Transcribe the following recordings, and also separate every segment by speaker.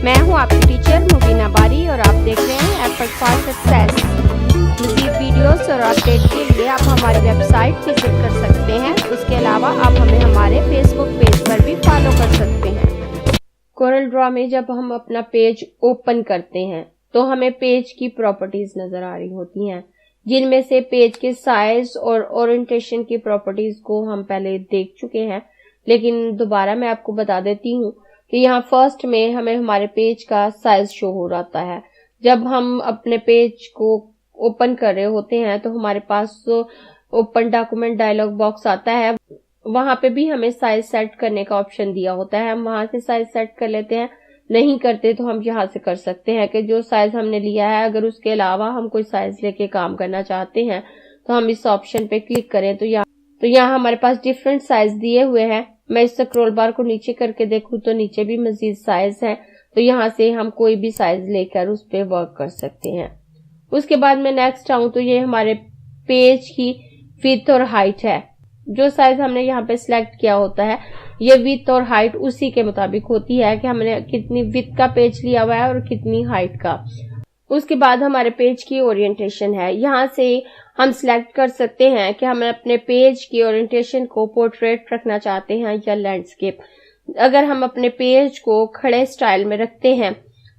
Speaker 1: मैं हूं आपकी टीचर मुबीना बारी और आप देख रहे हैं एफर्ट फॉर सक्सेस। मज़ीद वीडियोस और अपडेट के लिए आप हमारी वेबसाइट विजिट कर सकते हैं। उसके अलावा आप हमें हमारे फेसबुक पेज पर भी फॉलो कर सकते हैं। कोरल ड्रॉ में जब हम अपना पेज ओपन करते हैं तो हमें पेज की प्रॉपर्टीज नजर आ रही होती हैं, जिनमें से पेज के साइज और ओरिएंटेशन की प्रॉपर्टीज को हम पहले देख चुके हैं, लेकिन दोबारा मैं आपको बता देती हूँ कि यहाँ फर्स्ट में हमें हमारे पेज का साइज शो हो रहा है। जब हम अपने पेज को ओपन कर रहे होते हैं तो हमारे पास ओपन डॉक्यूमेंट डायलॉग बॉक्स आता है, वहां पे भी हमें साइज सेट करने का ऑप्शन दिया होता है। हम वहां से साइज सेट कर लेते हैं, नहीं करते तो हम यहाँ से कर सकते हैं कि जो साइज हमने लिया है, अगर उसके अलावा हम कोई साइज लेके काम करना चाहते हैं तो हम इस ऑप्शन पे क्लिक करें तो यहाँ हमारे पास डिफरेंट साइज दिए हुए हैं। मैं इस स्क्रॉल बार को नीचे करके देखूं तो नीचे भी मजीद साइज है, तो यहाँ से हम कोई भी साइज लेकर उस पे वर्क कर सकते हैं। उसके बाद में नेक्स्ट आऊं तो ये हमारे पेज की विड्थ और हाइट है। जो साइज हमने यहाँ पे सिलेक्ट किया होता है, ये विड्थ और हाइट उसी के मुताबिक होती है कि हमने कितनी विड्थ का पेज लिया हुआ है और कितनी हाइट का। उसके बाद हमारे पेज की ओरिएंटेशन है। यहाँ से हम सिलेक्ट कर सकते हैं कि हम अपने पेज की ओरिएंटेशन को पोर्ट्रेट रखना चाहते हैं या लैंडस्केप। अगर हम अपने पेज को खड़े स्टाइल में रखते हैं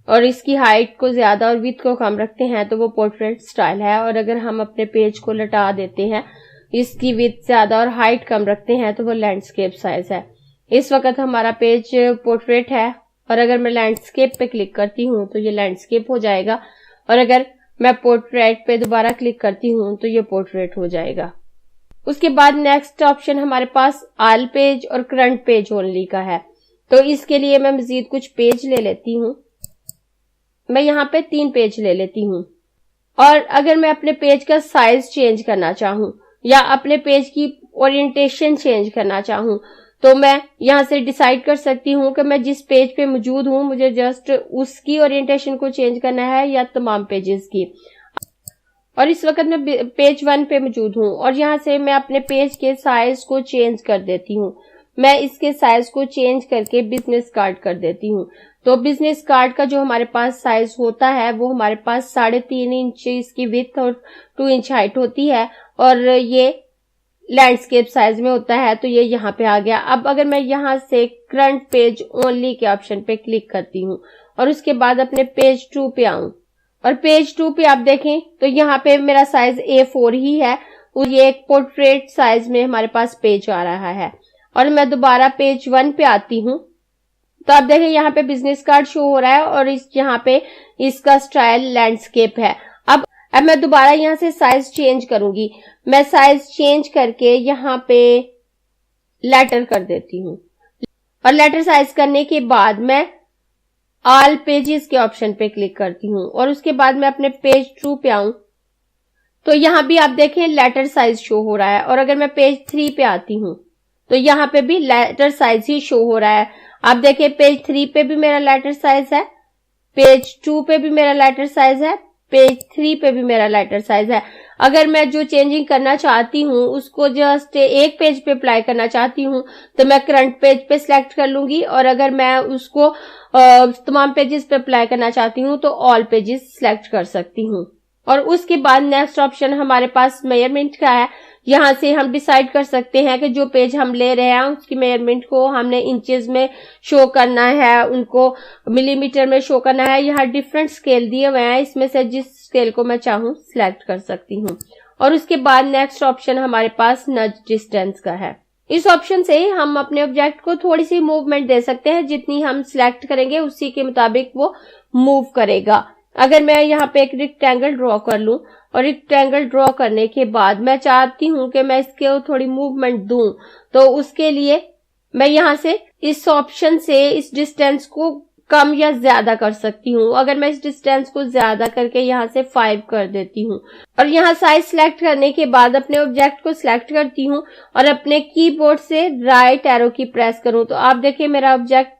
Speaker 1: और इसकी हाइट को ज्यादा और विड्थ को कम रखते हैं तो वो पोर्ट्रेट स्टाइल है, और अगर हम अपने पेज को लटा देते हैं, इसकी विड्थ ज्यादा और हाइट कम रखते हैं तो वो लैंडस्केप साइज है। इस वक्त हमारा पेज पोर्ट्रेट है और अगर मैं लैंडस्केप पे क्लिक करती हूँ तो ये लैंडस्केप हो जाएगा, और अगर मैं पोर्ट्रेट पे दोबारा क्लिक करती हूँ तो ये पोर्ट्रेट हो जाएगा। उसके बाद नेक्स्ट ऑप्शन हमारे पास ऑल पेज और करंट पेज ओनली का है। तो इसके लिए मैं मजीद कुछ पेज ले लेती हूँ। मैं यहाँ पे 3 पेज ले लेती हूँ, और अगर मैं अपने पेज का साइज चेंज करना चाहूँ या अपने पेज की ओरिएंटेशन चेंज करना चाहूँ तो मैं यहाँ से डिसाइड कर सकती हूँ कि मैं जिस पेज पे मौजूद हूँ मुझे जस्ट उसकी ओरिएंटेशन को चेंज करना है या तमाम पेजेस की। और इस वक्त मैं पेज 1 पे मौजूद हूँ और यहाँ से मैं अपने पेज के साइज को चेंज कर देती हूँ। मैं इसके साइज को चेंज करके बिजनेस कार्ड कर देती हूँ। तो बिजनेस कार्ड का जो हमारे पास साइज होता है वो हमारे पास 3.5 इंच इसकी विड्थ और 2 इंच हाइट होती है, और ये लैंडस्केप साइज में होता है, तो ये यहाँ पे आ गया। अब अगर मैं यहाँ से करंट पेज ओनली के ऑप्शन पे क्लिक करती हूँ और उसके बाद अपने पेज 2 पे आऊं, और पेज 2 पे आप देखें तो यहाँ पे मेरा साइज A4 ही है, और ये एक पोर्ट्रेट साइज में हमारे पास पेज आ रहा है। और मैं दोबारा पेज 1 पे आती हूँ तो आप देखें यहाँ पे बिजनेस कार्ड शो हो रहा है और यहाँ पे इसका स्टाइल लैंडस्केप है। अब मैं दोबारा यहाँ से साइज चेंज करूंगी। मैं साइज चेंज करके यहाँ पे लेटर कर देती हूँ, और लेटर साइज करने के बाद मैं ऑल पेजेस के ऑप्शन पे क्लिक करती हूँ, और उसके बाद मैं अपने पेज 2 पे आऊं तो यहाँ भी आप देखें लेटर साइज शो हो रहा है। और अगर मैं पेज 3 पे आती हूँ तो यहाँ पे भी लेटर साइज ही शो हो रहा है। आप देखें पेज 3 पे भी मेरा लेटर साइज है, पेज 2 पे भी मेरा लेटर साइज है, पेज 3 पे भी मेरा लेटर साइज है। अगर मैं जो चेंजिंग करना चाहती हूँ उसको जस्ट एक पेज पे अप्लाई करना चाहती हूँ तो मैं करंट पेज पे सिलेक्ट कर लूंगी, और अगर मैं उसको तमाम पेजेस पे अप्लाई करना चाहती हूँ तो ऑल पेजेस सिलेक्ट कर सकती हूँ। और उसके बाद नेक्स्ट ऑप्शन हमारे पास मेजरमेंट का है। यहाँ से हम डिसाइड कर सकते हैं कि जो पेज हम ले रहे हैं उसकी मेजरमेंट को हमने इंचेस में शो करना है, उनको मिलीमीटर में शो करना है। यहाँ डिफरेंट स्केल दिए हुए हैं, इसमें से जिस स्केल को मैं चाहूँ सिलेक्ट कर सकती हूँ। और उसके बाद नेक्स्ट ऑप्शन हमारे पास नज डिस्टेंस का है। इस ऑप्शन से हम अपने ऑब्जेक्ट को थोड़ी सी मूवमेंट दे सकते हैं, जितनी हम सिलेक्ट करेंगे उसी के मुताबिक वो मूव करेगा। अगर मैं यहाँ पे एक रेक्टेंगल ड्रॉ कर लूं और रेक्टेंगल ड्रॉ करने के बाद मैं चाहती हूँ कि मैं इसके थोड़ी मूवमेंट दूं, तो उसके लिए मैं यहाँ से इस ऑप्शन से इस डिस्टेंस को कम या ज्यादा कर सकती हूँ। अगर मैं इस डिस्टेंस को ज्यादा करके यहाँ से 5 कर देती हूँ और यहाँ साइज सिलेक्ट करने के बाद अपने ऑब्जेक्ट को सिलेक्ट करती हूँ और अपने कीबोर्ड से राइट एरो की प्रेस करूँ तो आप देखिए मेरा ऑब्जेक्ट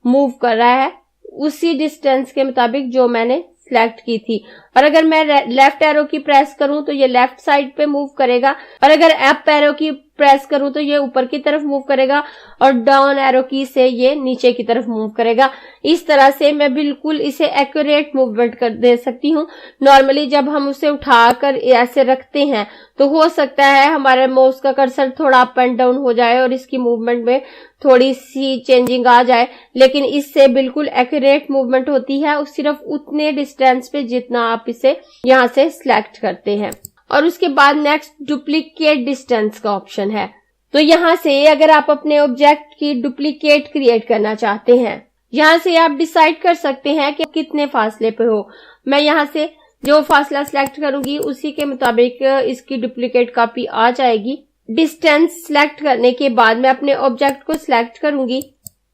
Speaker 1: मूव कर रहा है उसी डिस्टेंस के मुताबिक जो मैंने सिलेक्ट की थी। और अगर मैं लेफ्ट एरो की प्रेस करूं तो ये लेफ्ट साइड पे मूव करेगा, और अगर अप एरो की प्रेस करूं तो ये ऊपर की तरफ मूव करेगा और डाउन एरो की से ये नीचे की तरफ मूव करेगा। इस तरह से मैं बिल्कुल इसे एक्यूरेट मूवमेंट कर दे सकती हूँ। नॉर्मली जब हम उसे उठाकर ऐसे रखते हैं तो हो सकता है हमारे माउस का कर्सर थोड़ा अप एंड डाउन हो जाए और इसकी मूवमेंट में थोड़ी सी चेंजिंग आ जाए, लेकिन इससे बिल्कुल एक्यूरेट मूवमेंट होती है, सिर्फ उतने डिस्टेंस पे जितना आप इसे यहाँ से सिलेक्ट करते हैं। और उसके बाद नेक्स्ट डुप्लीकेट डिस्टेंस का ऑप्शन है। तो यहाँ से अगर आप अपने ऑब्जेक्ट की डुप्लीकेट क्रिएट करना चाहते हैं, यहाँ से आप डिसाइड कर सकते हैं कि कितने फासले पे हो। मैं यहाँ से जो फासला सिलेक्ट करूंगी उसी के मुताबिक इसकी डुप्लीकेट कॉपी आ जाएगी। डिस्टेंस सिलेक्ट करने के बाद मैं अपने ऑब्जेक्ट को सिलेक्ट करूंगी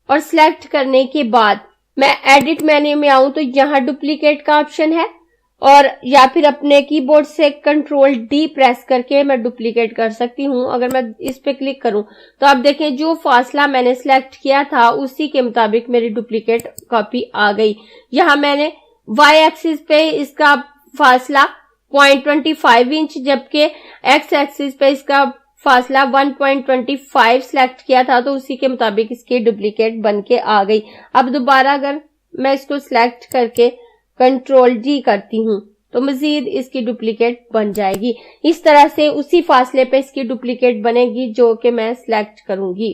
Speaker 1: और सिलेक्ट करने के बाद मैं एडिट मेन्यू में आऊं तो यहाँ डुप्लीकेट का ऑप्शन है, और या फिर अपने कीबोर्ड से कंट्रोल डी प्रेस करके मैं डुप्लीकेट कर सकती हूँ। अगर मैं इस पे क्लिक करूं तो आप देखें जो फासला मैंने सिलेक्ट किया था उसी के मुताबिक मेरी डुप्लीकेट कॉपी आ गई। यहाँ मैंने वाई एक्सिस पे इसका फासला 0.25 इंच जबकि एक्स एक्सिस पे इसका फासला 1.25 सिलेक्ट किया था, तो उसी के मुताबिक इसकी डुप्लीकेट बन के आ गई। अब दोबारा अगर मैं इसको सिलेक्ट करके कंट्रोल डी करती हूँ तो मजीद इसकी डुप्लीकेट बन जाएगी। इस तरह से उसी फासले पे इसकी डुप्लीकेट बनेगी जो कि मैं सिलेक्ट करूंगी।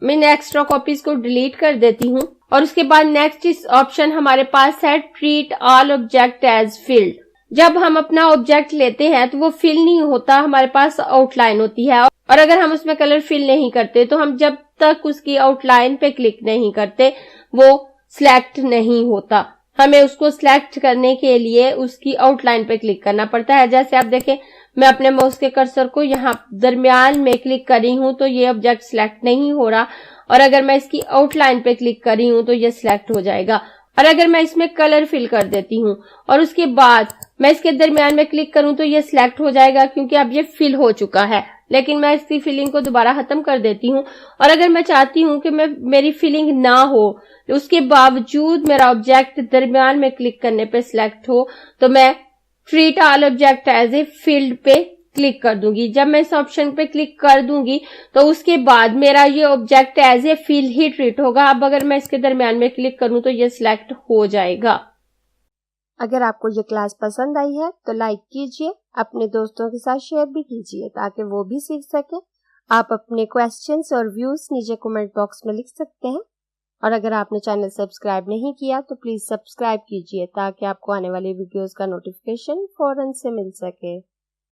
Speaker 1: मैं इन एक्स्ट्रा कॉपीज को डिलीट कर देती हूँ और उसके बाद नेक्स्ट इस ऑप्शन हमारे पास है treat all object as field. जब हम अपना ऑब्जेक्ट लेते हैं तो वो फिल नहीं होता, हमारे पास आउटलाइन होती है, और अगर हम उसमें कलर फिल नहीं करते तो हम जब तक उसकी आउटलाइन पे क्लिक नहीं करते वो सिलेक्ट नहीं होता। हमें उसको सिलेक्ट करने के लिए उसकी आउटलाइन पे क्लिक करना पड़ता है। जैसे आप देखें मैं अपने माउस के कर्सर को यहाँ दरमियान में क्लिक कर रही हूँ तो ये ऑब्जेक्ट सिलेक्ट नहीं हो रहा, और अगर मैं इसकी आउटलाइन पे क्लिक कर रही हूँ तो ये सिलेक्ट हो जाएगा। और अगर मैं इसमें कलर फिल कर देती हूँ और उसके बाद मैं इसके दरमियान में क्लिक करूँ तो ये सिलेक्ट हो जाएगा क्योंकि अब ये फिल हो चुका है। लेकिन मैं इसकी फिलिंग को दोबारा खत्म कर देती हूँ, और अगर मैं चाहती हूँ कि मेरी फिलिंग ना हो उसके बावजूद मेरा ऑब्जेक्ट दरमियान में क्लिक करने पे सिलेक्ट हो तो मैं treat all object as a field पे क्लिक कर दूंगी। जब मैं इस ऑप्शन पे क्लिक कर दूंगी तो उसके बाद मेरा ये ऑब्जेक्ट एज ए फील्ड ही ट्रीट होगा। अब अगर मैं इसके दरमियान में क्लिक करूं तो ये सिलेक्ट हो जाएगा। अगर आपको ये क्लास पसंद आई है तो लाइक कीजिए, अपने दोस्तों के साथ शेयर भी कीजिए ताकि वो भी सीख सके। आप अपने क्वेश्चंस और व्यूज नीचे कमेंट बॉक्स में लिख सकते हैं, और अगर आपने चैनल सब्सक्राइब नहीं किया तो प्लीज सब्सक्राइब कीजिए ताकि आपको आने वाली वीडियोस का नोटिफिकेशन फौरन से मिल सके।